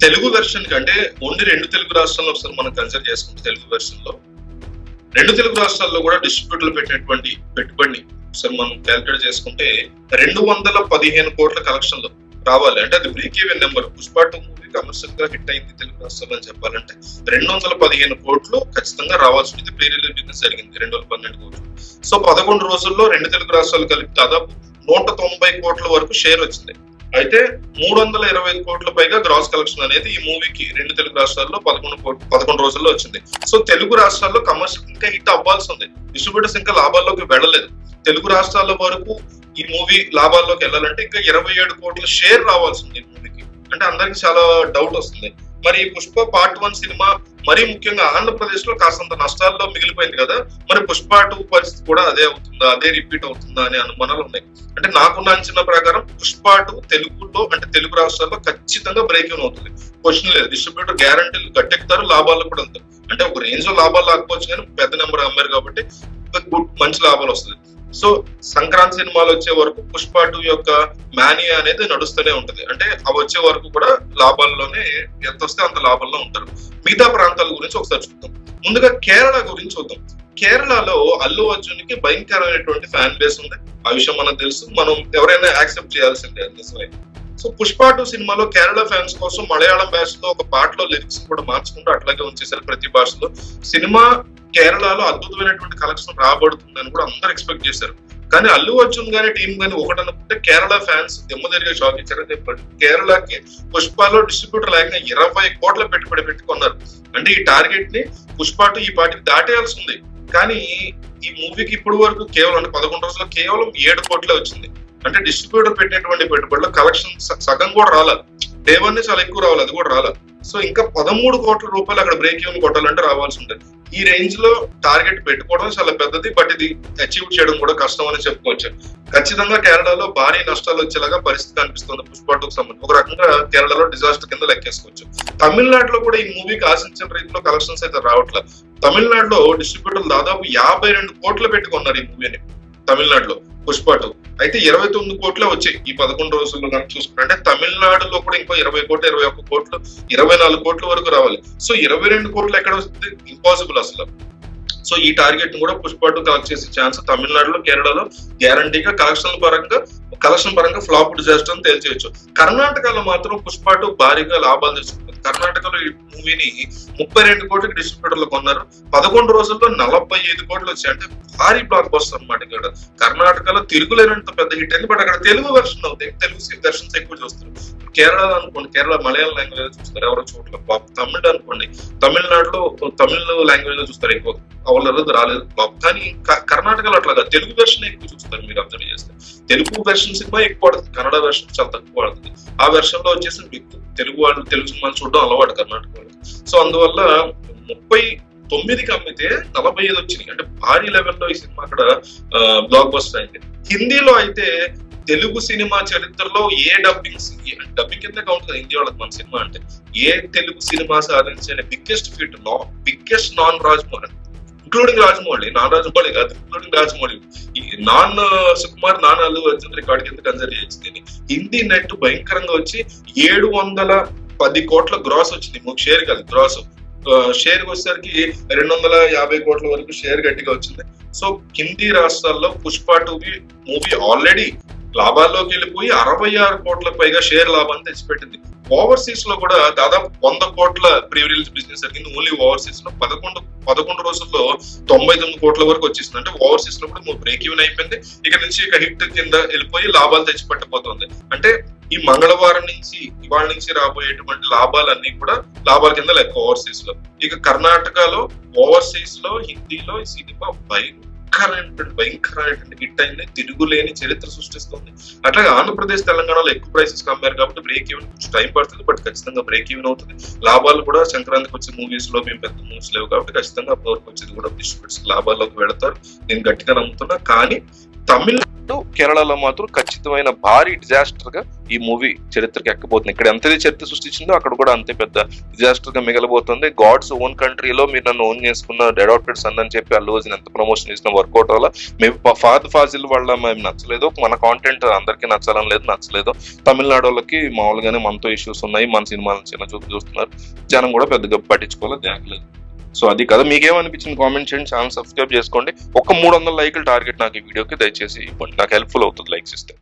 Telugu version కి అంటే only 2 Telugu రాష్ట్రాల్లో ఒకసారి మనం కన్సిడర్ చేసుకుంటే తెలుగు వెర్షన్ లో 2 తెలుగు రాష్ట్రాల్లో కూడా డిస్ట్రిబ్యూటర్లు పెట్టినటువంటి పెట్టుబడిని ఒకసారి మనం క్యాలిక్యులేట్ చేసుకుంటే 215 కోట్ల కలెక్షన్లు రావాలి. అంటే అది break even number. Pushpa 2 movie commercial గా హిట్ అయింది తెలుగు రాష్ట్రాల్లో అని చెప్పాలంటే 215 కోట్లు ఖచ్చితంగా రావాల్సి ఉంది. ప్రీ రిలీజ్ బిజినెస్ జరిగింది 212 కోట్లు. సో 11 రోజుల్లో 2 తెలుగు రాష్ట్రాలు కలిపి దాదాపు 190 కోట్ల వరకు షేర్ వచ్చింది. అయితే 325 కోట్ల పైగా గ్రాస్ కలెక్షన్ అనేది ఈ మూవీకి 2 తెలుగు రాష్ట్రాల్లో 11 రోజుల్లో వచ్చింది. సో తెలుగు రాష్ట్రాల్లో కమర్షియల్ ఇంకా హిట్ అవ్వాల్సి ఉంది. డిస్ట్రిబ్యూటర్స్ ఇంకా లాభాల్లోకి వెళ్ళలేదు. తెలుగు రాష్ట్రాల వరకు ఈ మూవీ లాభాల్లోకి వెళ్ళాలంటే ఇంకా 27 కోట్ల షేర్ రావాల్సి ఉంది ఈ మూవీకి. అంటే అందరికి చాలా డౌట్ వస్తుంది. మరి పుష్ప పార్ట్ 1 సినిమా మరీ ముఖ్యంగా ఆంధ్రప్రదేశ్ లో కాస్తంత నష్టాల్లో మిగిలిపోయింది కదా, మరి పుష్ప 2 పరిస్థితి కూడా అదే అవుతుందా, అదే రిపీట్ అవుతుందా అనే అనుమానాలు ఉన్నాయి. అంటే నాకున్న అంచనా ప్రకారం పుష్ప 2 తెలుగులో అంటే తెలుగు రాష్ట్రాల్లో ఖచ్చితంగా బ్రేక్ ఈవెన్ అవుతుంది. క్వశ్చన్ లేదు. డిస్ట్రిబ్యూటర్ గ్యారంటీలు గట్టెక్కుతారు, లాభాల్లో కూడా వెళ్తారు. అంటే ఒక రేంజ్ లో లాభాలు రాకపోవచ్చు కానీ పెద్ద నెంబర్ అమ్మారు కాబట్టి మంచి లాభాలు వస్తుంది. సో సంక్రాంతి సినిమాలు వచ్చే వరకు పుష్ప 2 యొక్క మానియా అనేది నడుస్తూనే ఉంటది. అంటే అవి వచ్చే వరకు కూడా లాభాల్లోనే ఎంత వస్తే అంత లాభాల్లో ఉంటారు. మిగతా ప్రాంతాల గురించి ఒకసారి చూద్దాం. ముందుగా కేరళ గురించి చూద్దాం. కేరళలో అల్లు అర్జున్ కి భయంకరమైనటువంటి ఫ్యాన్ బేస్ ఉంది. ఆ విషయం మనకు తెలుసు. మనం ఎవరైనా యాక్సెప్ట్ చేయాల్సిందే నిజమే. సో పుష్ప 2 సినిమాలో కేరళ ఫ్యాన్స్ కోసం మలయాళం భాషలో ఒక పాటలో లిరిక్స్ కూడా మార్చుకుంటూ అట్లాగే ఉంచేశారు ప్రతి భాషలో. సినిమా కేరళలో అద్భుతమైనటువంటి కలెక్షన్ రాబడుతుందని కూడా అందరూ ఎక్స్పెక్ట్ చేశారు. కానీ అల్లు అర్జున్ గానీ టీం గానీ ఒకటి అనుకుంటే కేరళ ఫ్యాన్స్ దెమ్మదిరిగా షాక్ ఇచ్చారని చెప్పాడు. కేరళకి పుష్పలో డిస్ట్రిబ్యూటర్ లేక 20 కోట్ల పెట్టుబడి పెట్టుకున్నారు. అంటే ఈ టార్గెట్ ని పుష్ప 2 ఈ పాటికి దాటేయాల్సి ఉంది. కానీ ఈ మూవీకి ఇప్పుడు వరకు కేవలం అంటే 11 రోజుల్లో కేవలం 7 కోట్లే వచ్చింది. అంటే డిస్ట్రిబ్యూటర్ పెట్టినటువంటి పెట్టుబడిలో కలెక్షన్ సగం కూడా రాలేదు. డే 1 చాలా ఎక్కువ రావాలి, అది కూడా రాలేదు. సో ఇంకా 13 కోట్ల రూపాయలు అక్కడ బ్రేక్ ఈవెన్ కొట్టాలంటే రావాల్సి ఉంటుంది. ఈ రేంజ్ లో టార్గెట్ పెట్టుకోవడం చాలా పెద్దది, బట్ ఇది అచీవ్ చేయడం కూడా కష్టం అని చెప్పుకోవచ్చు. ఖచ్చితంగా కేరళలో భారీ నష్టాలు వచ్చేలాగా పరిస్థితి కనిపిస్తుంది పుష్ప 2కు సంబంధించి. ఒక రకంగా కేరళలో డిజాస్టర్ కింద లెక్కేసుకోవచ్చు. తమిళనాడులో కూడా ఈ మూవీకి ఆశించిన రీతిలో కలెక్షన్స్ అయితే రావట్లేదు. తమిళనాడులో డిస్ట్రిబ్యూటర్లు దాదాపు 52 కోట్లు పెట్టుకున్నారు ఈ మూవీని తమిళనాడులో పుష్ప 2. అయితే 29 కోట్లే వచ్చాయి ఈ 11 రోజుల్లో కనుక చూసుకుంటే. అంటే తమిళనాడులో కూడా ఇంకో 20 కోట్లు 21 కోట్లు 24 కోట్ల వరకు రావాలి. సో 22 కోట్లు ఎక్కడ వస్తుంది? ఇంపాసిబుల్ అసలు. సో ఈ టార్గెట్ కూడా పుష్ప 2 కలెక్ట్ చేసే ఛాన్స్ తమిళనాడులో కేరళలో గ్యారంటీగా కలెక్షన్ పరంగా ఫ్లాప్ డిజాస్టర్ అని తేల్చేయచ్చు. కర్ణాటకలో మాత్రం పుష్ప 2 భారీగా లాభాలు తెచ్చుకుంటుంది. కర్ణాటకలో ఈ మూవీని 32 కోట్లకి డిస్ట్రిబ్యూటర్లు కొన్నారు. 11 రోజుల్లో 45 కోట్లు వచ్చాయి. అంటే భారీ బ్లాక్ బస్టర్ అనమాట. ఇక్కడ కర్ణాటకలో తిరుగులేనంత పెద్ద హిట్ అయింది. బట్ అక్కడ తెలుగు వెర్షన్ అవుతాయి, తెలుగు వెర్షన్స్ ఎక్కువ చూస్తారు. కేరళ అనుకోండి, కేరళ మలయాళం లాంగ్వేజ్ చూస్తారు, ఎవరో చూడలేదు. తమిళ అనుకోండి, తమిళనాడులో తమిళ లాంగ్వేజ్ లో చూస్తారు ఎక్కువ. అవలేదు రాలేదు బాబు. కానీ కర్ణాటకలో అట్లాగా తెలుగు వెర్షన్ ఎక్కువ చూస్తారు. మీరు అబ్జర్వ్ చేస్తే తెలుగు వెర్షన్ సినిమా ఎక్కువ పడుతుంది, కన్నడ వెర్షన్ చాలా తక్కువ పడుతుంది. ఆ వెర్షన్ లో వచ్చేసి తెలుగు వాళ్ళు తెలుగు సినిమాలు చూడడం అలవాటు కర్ణాటక వాళ్ళు. సో అందువల్ల 39కి అమ్మితే 45 వచ్చినాయి. అంటే భారీ లెవెల్లో ఈ సినిమా అక్కడ బ్లాక్ బస్టర్ అయింది. హిందీలో అయితే తెలుగు సినిమా చరిత్రలో ఏ డబ్బింగ్ కింద కౌంట్ కదా హిందీ వాళ్ళకి మన సినిమా అంటే, ఏ తెలుగు సినిమా సాధించిన biggest feet biggest non Rajamouli, including Rajamouli, non Rajamouli కాదు, ఇంక్లూడింగ్ రాజమౌళి, ఈ non Sukumar non Allu Arjun record కింద కన్సిడర్ చేసింది. హిందీ నెట్ భయంకరంగా వచ్చి 710 కోట్ల గ్రాస్ వచ్చింది. షేర్ కాదు, గ్రాస్. షేర్ వచ్చేసరికి 250 కోట్ల వరకు షేర్ గట్టిగా వచ్చింది. సో హిందీ రాష్ట్రాల్లో పుష్ప 2 మూవీ ఆల్రెడీ లాభాల్లోకి వెళ్ళిపోయి 66 కోట్ల పైగా షేర్ లాభాన్ని తెచ్చిపెట్టింది. ఓవర్సీస్ లో కూడా దాదాపు 100 కోట్ల ప్రీ రిలీజ్ బిజినెస్ జరిగింది. ఓన్లీ ఓవర్సీస్ లో 11 రోజుల్లో 99 కోట్ల వరకు వచ్చేసింది. అంటే ఓవర్సీస్ లో కూడా బ్రేక్ ఈవెన్ అయిపోయింది. ఇక నుంచి ఇక హిట్ కింద వెళ్ళిపోయి లాభాలు తెచ్చిపెట్టబోతోంది. అంటే ఈ మంగళవారం నుంచి ఇవాళ నుంచి రాబోయేటువంటి లాభాలన్నీ కూడా లాభాల కింద లెక్క ఓవర్సీస్ లో. ఇక కర్ణాటకలో ఓవర్సీస్ లో హిందీలో ఈ సినిమా భయంకరమైనటువంటి హిట్ అయింది. తిరుగులేని చరిత్ర సృష్టిస్తుంది. అట్లాగే ఆంధ్రప్రదేశ్ తెలంగాణలో ఎక్కువ ప్రైసెస్ కమ్మారు కాబట్టి బ్రేక్ ఈవెన్ కొంచెం టైం పడుతుంది, బట్ ఖచ్చితంగా బ్రేక్ ఈవెన్ అవుతుంది. లాభాలు కూడా సంక్రాంతికి వచ్చే మూవీస్ లో మేము పెద్ద మూవీస్ లేవు కాబట్టి ఖచ్చితంగా అప్పటివరకు వచ్చేది కూడా డిస్ట్రిబ్యూటర్స్ లాభాల్లోకి వెళతారు. నేను గట్టిగా నమ్ముతున్నా. కానీ తమిళ బట్ కేరళలో మాత్రం ఖచ్చితమైన భారీ డిజాస్టర్ గా ఈ మూవీ చరిత్రకి ఎక్కబోతుంది. ఇక్కడ ఎంత చరిత్ర సృష్టించిందో అక్కడ కూడా అంతే పెద్ద డిజాస్టర్ గా మిగలబోతుంది. గాడ్స్ ఓన్ కంట్రీలో మీరు నన్ను ఓన్ చేసుకున్న అడాప్టెడ్ సన్ అని చెప్పి అల్లు అర్జున్ ఎంత ప్రమోషన్ చేసిన వర్కౌట్ వల్ల మేము ఫాద్ ఫాజిల్ వల్ల మేము నచ్చలేదు, మన కాంటెంట్ అందరికీ నచ్చాలని లేదు, నచ్చలేదు. తమిళనాడు వాళ్ళకి మామూలుగానే మనతో ఇష్యూస్ ఉన్నాయి, మన సినిమాలను చిన్న చూపు చూస్తున్నారు, జనం కూడా పెద్దగా పట్టించుకోవాలి, దేకలేదు. సో అది కదా, మీకేమనిపించింది కామెంట్ చేయండి, ఛానల్ సబ్స్క్రైబ్ చేసుకోండి. ఒక 300 లైకులు టార్గెట్ నాకు ఈ వీడియోకి దయచేసి ఇవ్వండి, నాకు హెల్ప్ఫుల్ అవుతుంది లైక్స్ ఇస్తే.